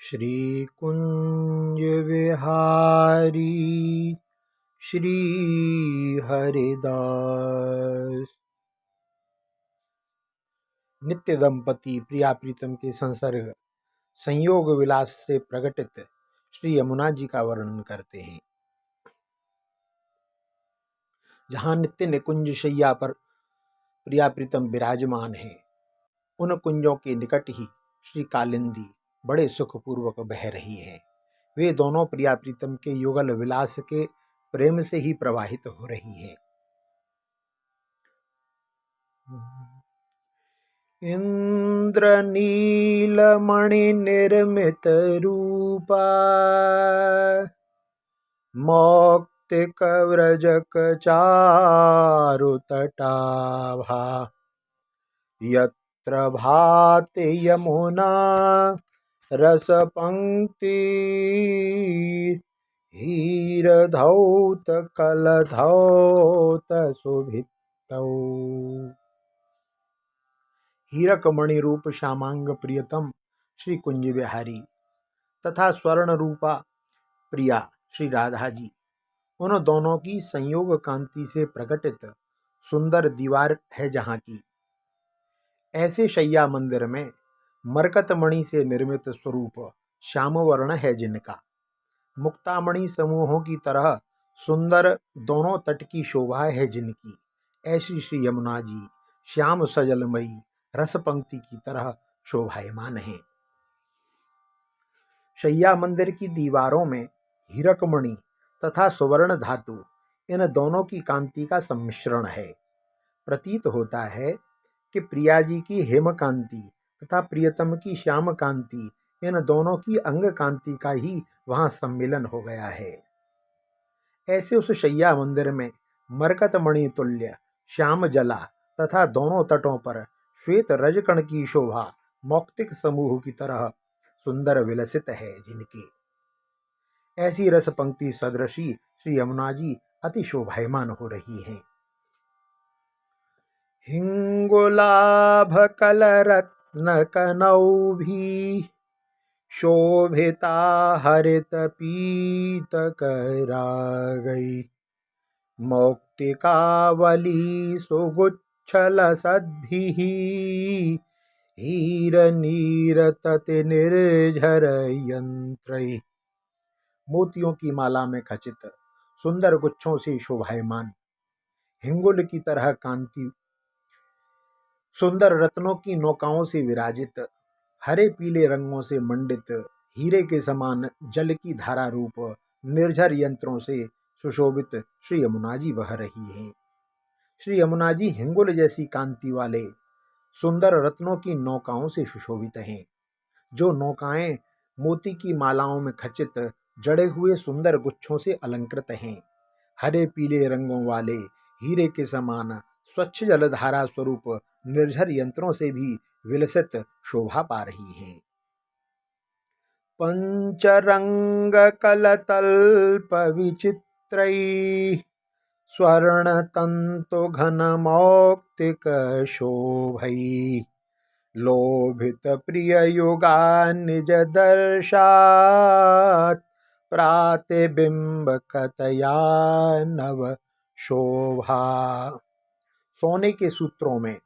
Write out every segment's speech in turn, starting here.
श्री कुंज विहारी श्री हरिदास। नित्य दंपति प्रिया प्रीतम के संसर्ग संयोग विलास से प्रकटित श्री यमुना जी का वर्णन करते हैं। जहाँ नित्य निकुंज शैया पर प्रिया प्रीतम विराजमान है, उन कुंजों के निकट ही श्री कालिंदी बड़े सुखपूर्वक बह रही है। वे दोनों प्रिया प्रीतम के युगल विलास के प्रेम से ही प्रवाहित हो रही है। इंद्रनीलमणि निर्मित रूपा मौक्तिक व्रजक चारु तटाभा यत्र भाति यमुना रस पंक्ति हीरधौत कलधौत सुभितौ। हीरकमणि रूप श्यामांग प्रियतम श्री कुंज विहारी तथा स्वर्ण रूपा प्रिया श्री राधा जी, उन दोनों की संयोग कांति से प्रकटित सुंदर दीवार है जहाँ की। ऐसे शैया मंदिर में मरकतमणि से निर्मित स्वरूप श्याम वर्ण है जिनका। मुक्तामणि समूहों की तरह सुंदर दोनों तट की शोभा है जिनकी। ऐसी श्री यमुना जी श्याम सजलमयी रस पंक्ति की तरह शोभायमान है। शैया मंदिर की दीवारों में हीरकमणि तथा सुवर्ण धातु इन दोनों की कांति का सम्मिश्रण है। प्रतीत होता है कि प्रिया जी की हेम कांति तथा प्रियतम की श्याम कांति, इन दोनों की अंग कांति का ही वहां सम्मिलन हो गया है। ऐसे उस शैया मंदिर में मरकतमणि तुल्य श्याम जला तथा दोनों तटों पर श्वेत रजकण की शोभा मौक्तिक समूह की तरह सुंदर विलसित है जिनके। ऐसी रस पंक्ति सदृशी श्री यमुना जी अति शोभायमान हो रही हैं। हिंगुलाभ कलरत्न कनौभी शोभिता हरित पीत करागई मौक्तिकावली सुगुच्छल सद्भिः हीर नीरतति निर्झर यंत्रैः। मोतियों की माला में खचित सुंदर गुच्छों से शोभायमान, हिंगुल की तरह कांति सुंदर रत्नों की नौकाओं से विराजित, हरे पीले रंगों से मंडित, हीरे के समान जल की धारा रूप निर्झर यंत्रों से सुशोभित श्री यमुना जी बह रही हैं। श्री यमुना जी हिंगुल जैसी कांति वाले सुंदर रत्नों की नौकाओं से सुशोभित हैं। जो नौकाएं मोती की मालाओं में खचित जड़े हुए सुंदर गुच्छों से अलंकृत हैं, हरे पीले रंगों वाले हीरे के समान स्वच्छ जलधारा स्वरूप निर्झर यंत्रों से भी विलसित शोभा पा रही हैं। पंचरंग कलतल्प विचित्रैः स्वर्ण तंतु घन मौक्तिक शोभैः लोभित प्रिय युगा निज दर्शात् प्रातिबिंब कतया नव शोभा। सोने के सूत्रों में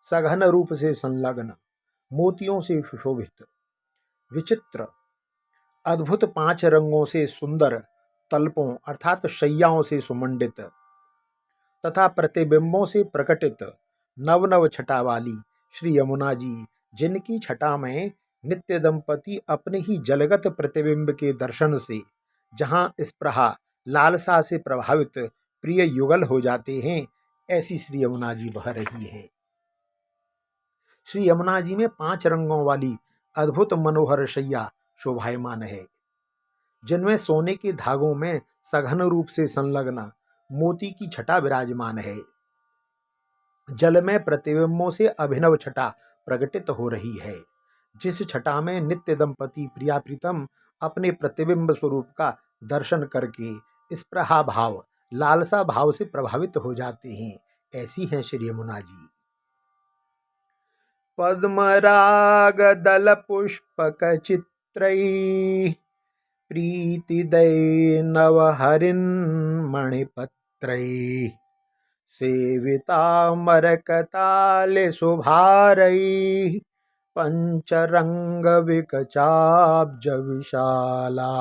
सघन रूप से संलग्न, मोतियों से सुशोभित, विचित्र अद्भुत 5 रंगों से सुंदर तल्पों अर्थात शैयाओं से सुमंडित तथा प्रतिबिंबों से प्रकटित नव नव छटा वाली श्री यमुना जी, जिनकी छटा में नित्य दंपति अपने ही जलगत प्रतिबिंब के दर्शन से जहां स्पृहा लालसा से प्रभावित प्रिय युगल हो जाते हैं, ऐसी श्री यमुना जी बह रही है। श्री यमुना जी में 5 रंगों वाली अद्भुत मनोहर शैया शोभायमान है, जिनमें सोने के धागों में सघन रूप से संलग्न मोती की छटा विराजमान है। जल में प्रतिबिंबों से अभिनव छटा प्रकटित हो रही है, जिस छटा में नित्य दंपति प्रिया प्रीतम अपने प्रतिबिंब स्वरूप का दर्शन करके स्पृहा भाव लालसा भाव से प्रभावित हो जाते हैं, ऐसी हैं श्री यमुना जी। पद्मराग दल पुष्पक चित्र पत्रैः प्रीतिदैर्नवहरिन्मणिपत्रैः सेविता मरकतालसुभारैः पंचरंग विशाला।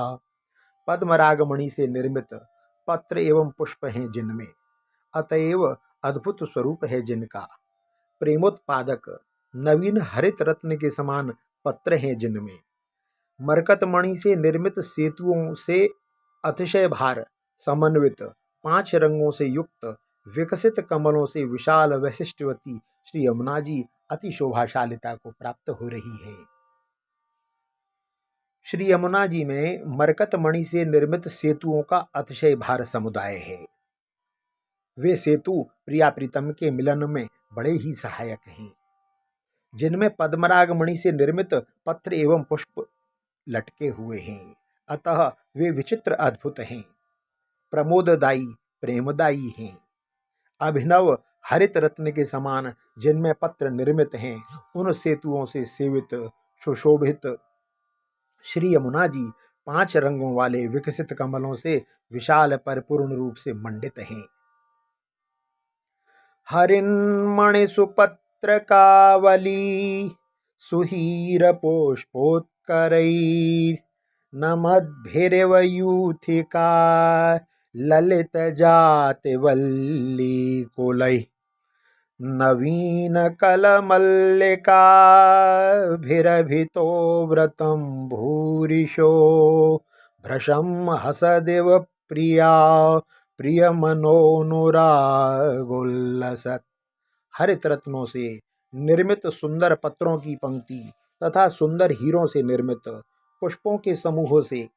पद्मरागमणि से निर्मित पत्र एवं पुष्प हैं जिनमें, अतएव अद्भुत स्वरूप है जिनका। प्रेमोत्पादक नवीन हरित रत्न के समान पत्र हैं जिनमें। मरकत मणि से निर्मित सेतुओं से अतिशय भार समन्वित, 5 रंगों से युक्त विकसित कमलों से विशाल वैशिष्ट्यवती श्री यमुना जी अति शोभाशालिता को प्राप्त हो रही है। श्री यमुना जी में मरकत मणि से निर्मित सेतुओं का अतिशय भार समुदाय है। वे सेतु प्रिया प्रीतम के मिलन में बड़े ही सहायक हैं। जिनमें पद्मराग मणि से निर्मित पत्र एवं पुष्प लटके हुए हैं, अतः वे विचित्र अद्भुत हैं, प्रमोददायी प्रेमदायी हैं। अभिनव हरित रत्न के समान जिनमें पत्र निर्मित हैं, उन सेतुओं से सेवित सुशोभित श्री यमुना जी 5 रंगों वाले विकसित कमलों से विशाल परिपूर्ण रूप से मंडित हैं। हरिन्मणि सुपत्र कावली सुहीर पुष्पोत्करैः नमद्भिरिवयूथिका ललित जाति वल्ली कुलैः नवीन कलमल्लिकाभिरभितो व्रतं भूरिशो भृशं हसदिव प्रिया प्रियमनोनुरागोल्लसत्। हरित रत्नों से निर्मित सुंदर पत्रों की पंक्ति तथा सुंदर हीरों से निर्मित पुष्पों के समूहों से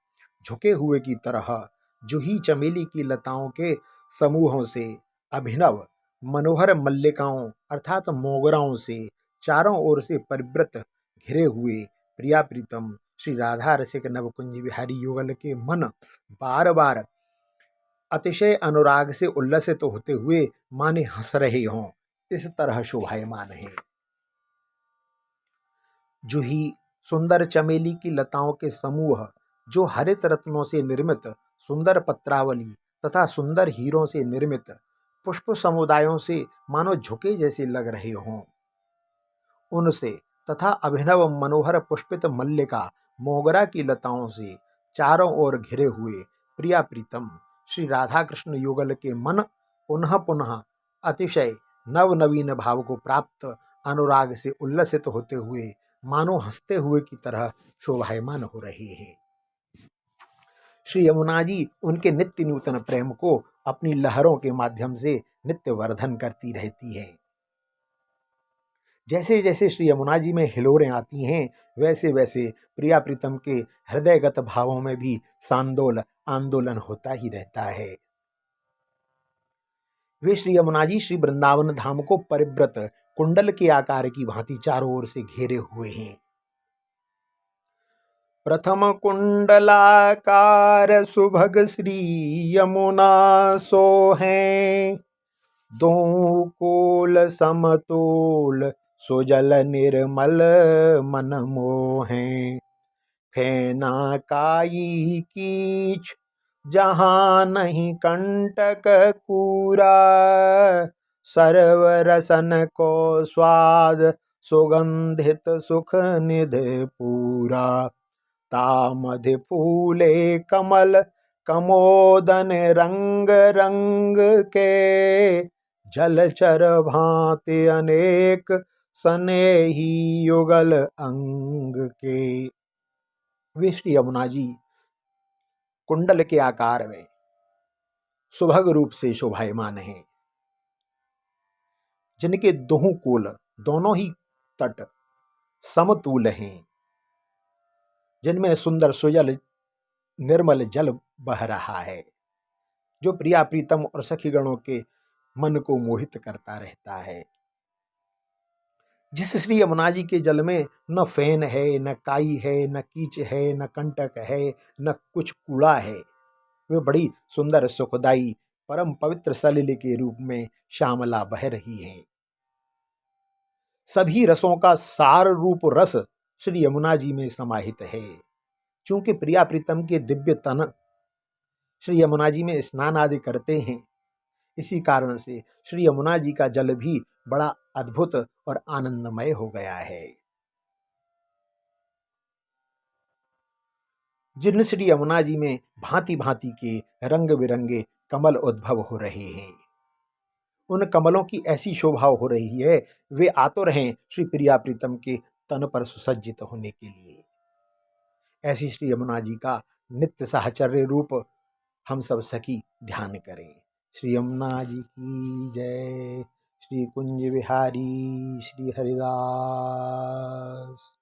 झुके हुए की तरह जूही चमेली की लताओं के समूहों से अभिनव मनोहर मल्लिकाओं अर्थात मोगराओं से चारों ओर से परिवृत घिरे हुए प्रिया प्रीतम श्री राधा रसिक नवकुंज बिहारी युगल के मन बार बार अतिशय अनुराग से उल्लसित तो होते हुए माने हंस रहे हों, इस तरह शोभायमान है। जूही सुंदर चमेली की लताओं के समूह जो हरित रत्नों से निर्मित सुंदर पत्रावली तथा सुंदर हीरों से निर्मित पुष्प समुदायों से मानो झुके जैसे लग रहे हों, उनसे तथा अभिनव मनोहर पुष्पित मल्लिका मोगरा की लताओं से चारों ओर घिरे हुए प्रिया प्रीतम श्री राधा कृष्ण युगल के मन पुनः पुनः अतिशय नव नवीन भाव को प्राप्त अनुराग से उल्लसित होते हुए मानो हंसते हुए की तरह शोभायमान हो रहे हैं। श्री यमुना जी उनके नित्य नूतन प्रेम को अपनी लहरों के माध्यम से नित्य वर्धन करती रहती है। जैसे जैसे श्री यमुना जी में हिलोरें आती हैं, वैसे वैसे प्रिया प्रीतम के हृदयगत भावों में भी सांदोल आंदोलन होता ही रहता है। वे श्री यमुना जी श्री वृंदावन धाम को परिव्रत कुंडल के आकार की भांति चारों ओर से घेरे हुए हैं। प्रथम कुंडलाकार सुभग श्री यमुना सो हैं, दो कोल समतोल सुजल निर्मल मन मोहें। फेना काई कीच जहाँ नहीं कंटक कूरा, सर्व रसन को स्वाद सुगंधित सुख निधि पूरा। तामधि फूले कमल कमोदन रंग रंग के, जलचर भांति अनेक सनेही युगल अंग के। वे श्री यमुना जी कुंडल के आकार में सुभग रूप से शोभायमान हैं, जिनके दोनों कोल दोनों ही तट समतूल हैं, जिनमें सुंदर सुजल निर्मल जल बह रहा है, जो प्रिया प्रीतम और सखीगणों के मन को मोहित करता रहता है। जिस श्री यमुना जी के जल में न फेन है, न काई है, न कीच है, न कंटक है, न कुछ कूड़ा है, वे बड़ी सुंदर सुखदाई परम पवित्र सलिल के रूप में श्यामला बह रही है। सभी रसों का सार रूप रस श्री यमुना जी में समाहित है। चूंकि प्रिया प्रीतम के दिव्य तन श्री यमुना जी में स्नान आदि करते हैं, इसी कारण से श्री यमुना जी का जल भी बड़ा अद्भुत और आनंदमय हो गया है। जिन श्री यमुना जी में भांति भांति के रंग बिरंगे कमल उद्भव हो रहे हैं, उन कमलों की ऐसी शोभा हो रही है, वे आतुर हैं श्री प्रिया प्रीतम के तन पर सुसज्जित होने के लिए। ऐसी श्री यमुना जी का नित्य साहचर्य रूप हम सब सखी ध्यान करें। श्री यमुना जी की जय। श्री कुंज बिहारी श्री हरिदास।